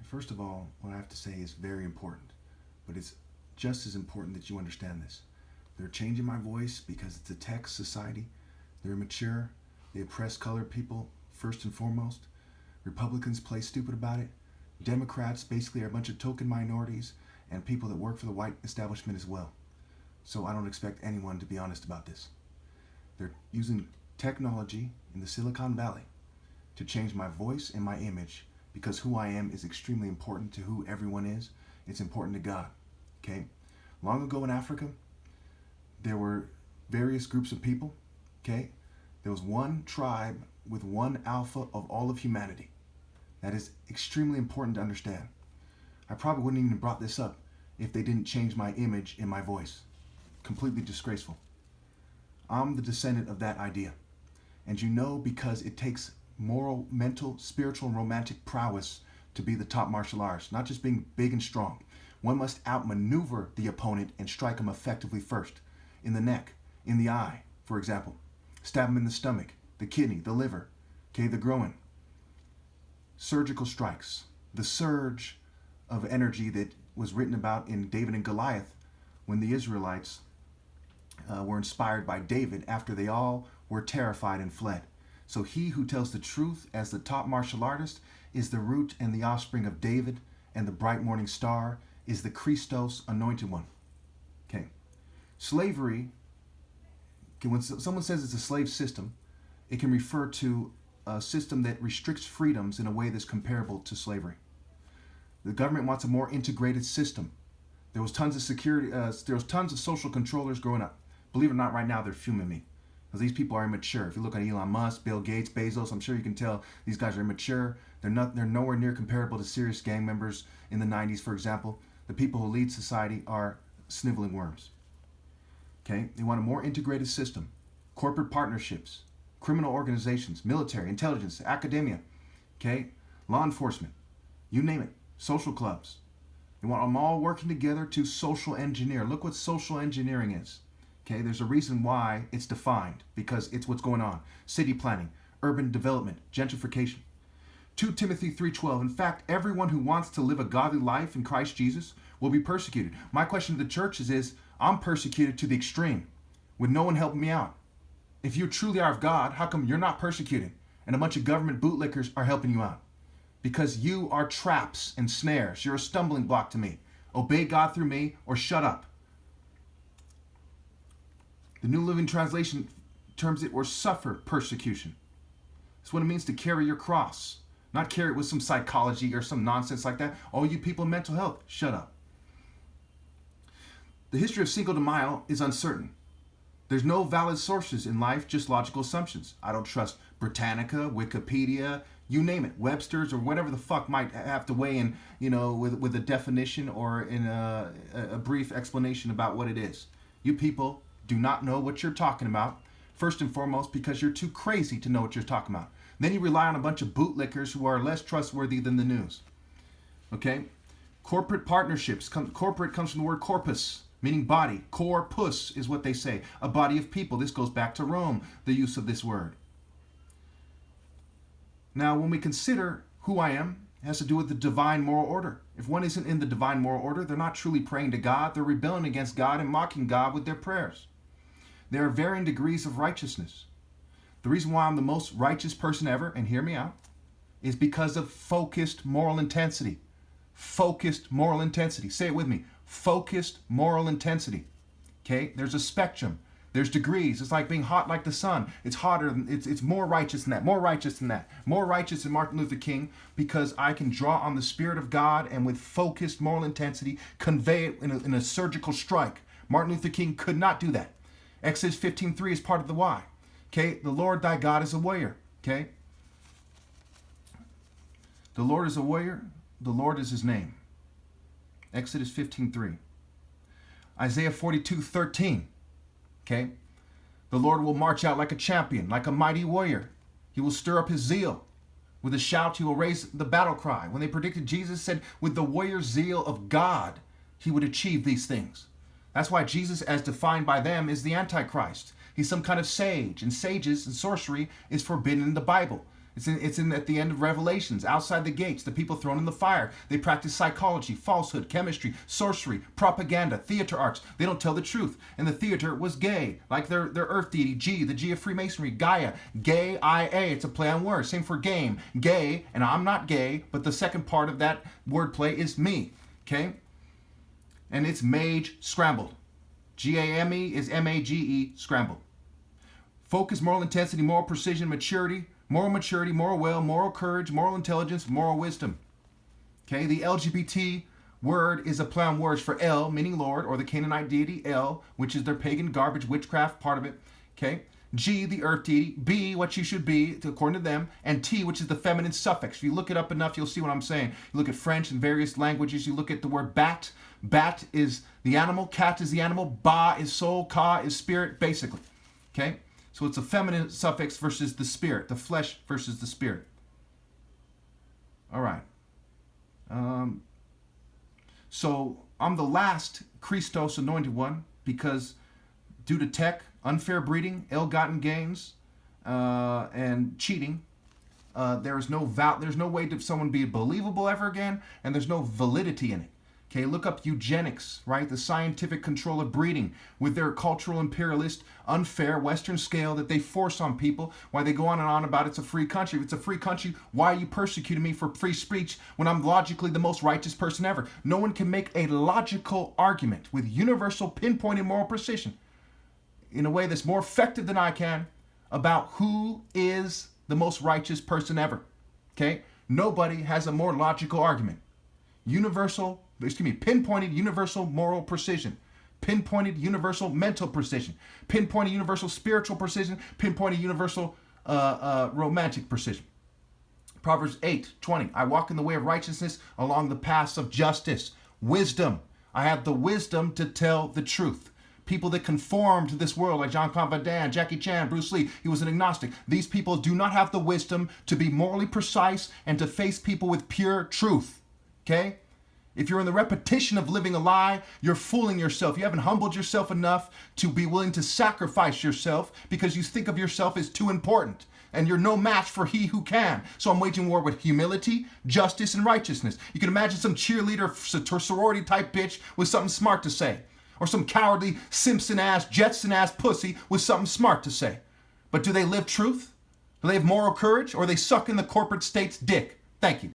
First of all, what I have to say is very important, but it's just as important that you understand this. They're changing my voice because it's a tech society. They're immature. They oppress colored people first and foremost. Republicans play stupid about it. Democrats basically are a bunch of token minorities and people that work for the white establishment as well. So I don't expect anyone to be honest about this. They're using technology in the Silicon Valley to change my voice and my image because who I am is extremely important to who everyone is. It's important to God. Okay? Long ago in Africa, there were various groups of people. Okay? There was one tribe with one alpha of all of humanity. That is extremely important to understand. I probably wouldn't even have brought this up if they didn't change my image and my voice. Completely disgraceful. I'm the descendant of that idea. And you know, because it takes moral, mental, spiritual, and romantic prowess to be the top martial arts, not just being big and strong. One must outmaneuver the opponent and strike him effectively first. In the neck, in the eye, for example. Stab him in the stomach, the kidney, the liver, okay, the groin. Surgical strikes. The surge of energy that was written about in David and Goliath when the Israelites were inspired by David after they all were terrified and fled. So he who tells the truth as the top martial artist is the root and the offspring of David, and the bright morning star is the Christos anointed one. Okay. Slavery, when someone says it's a slave system, it can refer to a system that restricts freedoms in a way that's comparable to slavery. The government wants a more integrated system. There was tons of security, there was tons of social controllers growing up. Believe it or not, right now they're fuming me. Because these people are immature. If you look at Elon Musk, Bill Gates, Bezos, I'm sure you can tell these guys are immature. They're nowhere near comparable to serious gang members in the 90s, for example. The people who lead society are sniveling worms. Okay? They want a more integrated system. Corporate partnerships, criminal organizations, military, intelligence, academia, okay? Law enforcement, you name it, social clubs. They want them all working together to social engineer. Look what social engineering is. Okay, there's a reason why it's defined, because it's what's going on. City planning, urban development, gentrification. 2 Timothy 3:12, in fact, everyone who wants to live a godly life in Christ Jesus will be persecuted. My question to the churches is, I'm persecuted to the extreme, with no one helping me out. If you truly are of God, how come you're not persecuted and a bunch of government bootlickers are helping you out? Because you are traps and snares. You're a stumbling block to me. Obey God through me or shut up. The New Living Translation terms it or suffer persecution. That's what it means to carry your cross. Not carry it with some psychology or some nonsense like that. Oh, you people in mental health, shut up. The history of Cinqo de Mayo is uncertain. There's no valid sources in life, just logical assumptions. I don't trust Britannica, Wikipedia, you name it, Webster's or whatever the fuck might have to weigh in, you know, with a definition or in a brief explanation about what it is. You people do not know what you're talking about, first and foremost because you're too crazy to know what you're talking about. Then you rely on a bunch of bootlickers who are less trustworthy than the news. Okay? Corporate partnerships. Corporate comes from the word corpus, meaning body. Corpus is what they say. A body of people. This goes back to Rome, the use of this word. Now, when we consider who I am, it has to do with the divine moral order. If one isn't in the divine moral order, they're not truly praying to God. They're rebelling against God and mocking God with their prayers. There are varying degrees of righteousness. The reason why I'm the most righteous person ever, and hear me out, is because of focused moral intensity. Focused moral intensity. Say it with me. Focused moral intensity. Okay? There's a spectrum. There's degrees. It's like being hot like the sun. It's hotter. It's more righteous than that. More righteous than that. More righteous than Martin Luther King, because I can draw on the Spirit of God and with focused moral intensity convey it in a surgical strike. Martin Luther King could not do that. Exodus 15:3 is part of the why. Okay? The Lord thy God is a warrior. Okay? The Lord is a warrior. The Lord is his name. Exodus 15:3. Isaiah 42:13. Okay? The Lord will march out like a champion, like a mighty warrior. He will stir up his zeal. With a shout, he will raise the battle cry. When they predicted, Jesus said, with the warrior zeal of God, he would achieve these things. That's why Jesus, as defined by them, is the Antichrist. He's some kind of sage, and sages and sorcery is forbidden in the Bible. It's in at the end of Revelations, outside the gates, the people thrown in the fire. They practice psychology, falsehood, chemistry, sorcery, propaganda, theater arts. They don't tell the truth. And the theater was gay, like their earth deity, G, the G of Freemasonry, Gaia, gay, I-A. It's a play on words. Same for game, gay, and I'm not gay, but the second part of that wordplay is me, okay? And it's mage scrambled. G-A-M-E is M-A-G-E, scrambled. Focus, moral intensity, moral precision, maturity, moral will, moral courage, moral intelligence, moral wisdom. Okay, the LGBT word is a play on words for El, meaning Lord, or the Canaanite deity El, which is their pagan garbage witchcraft part of it. Okay, G, the earth deity, B, what you should be, according to them, and T, which is the feminine suffix. If you look it up enough, you'll see what I'm saying. You look at French and various languages, you look at the word bat. Bat is the animal, cat is the animal, ba is soul, ka is spirit, basically. Okay? So it's a feminine suffix versus the spirit, the flesh versus the spirit. All right. So I'm the last Christos anointed one because due to tech, unfair breeding, ill-gotten gains, and cheating, there's no way to someone be believable ever again, and there's no validity in it. Okay, look up eugenics, right? The scientific control of breeding with their cultural imperialist, unfair Western scale that they force on people. Why they go on and on about it's a free country. If it's a free country, why are you persecuting me for free speech when I'm logically the most righteous person ever? No one can make a logical argument with universal pinpointed moral precision in a way that's more effective than I can about who is the most righteous person ever. Okay? Nobody has a more logical argument. Pinpointed universal moral precision, pinpointed universal mental precision, pinpointed universal spiritual precision, pinpointed universal romantic precision. Proverbs 8:20. I walk in the way of righteousness along the paths of justice. Wisdom. I have the wisdom to tell the truth. People that conform to this world, like Jean-Claude Van Damme, Jackie Chan, Bruce Lee, he was an agnostic. These people do not have the wisdom to be morally precise and to face people with pure truth. Okay? If you're in the repetition of living a lie, you're fooling yourself. You haven't humbled yourself enough to be willing to sacrifice yourself because you think of yourself as too important. And you're no match for he who can. So I'm waging war with humility, justice, and righteousness. You can imagine some cheerleader, sorority type bitch with something smart to say. Or some cowardly Simpson-ass, Jetson-ass pussy with something smart to say. But do they live truth? Do they have moral courage? Or they suck in the corporate state's dick? Thank you.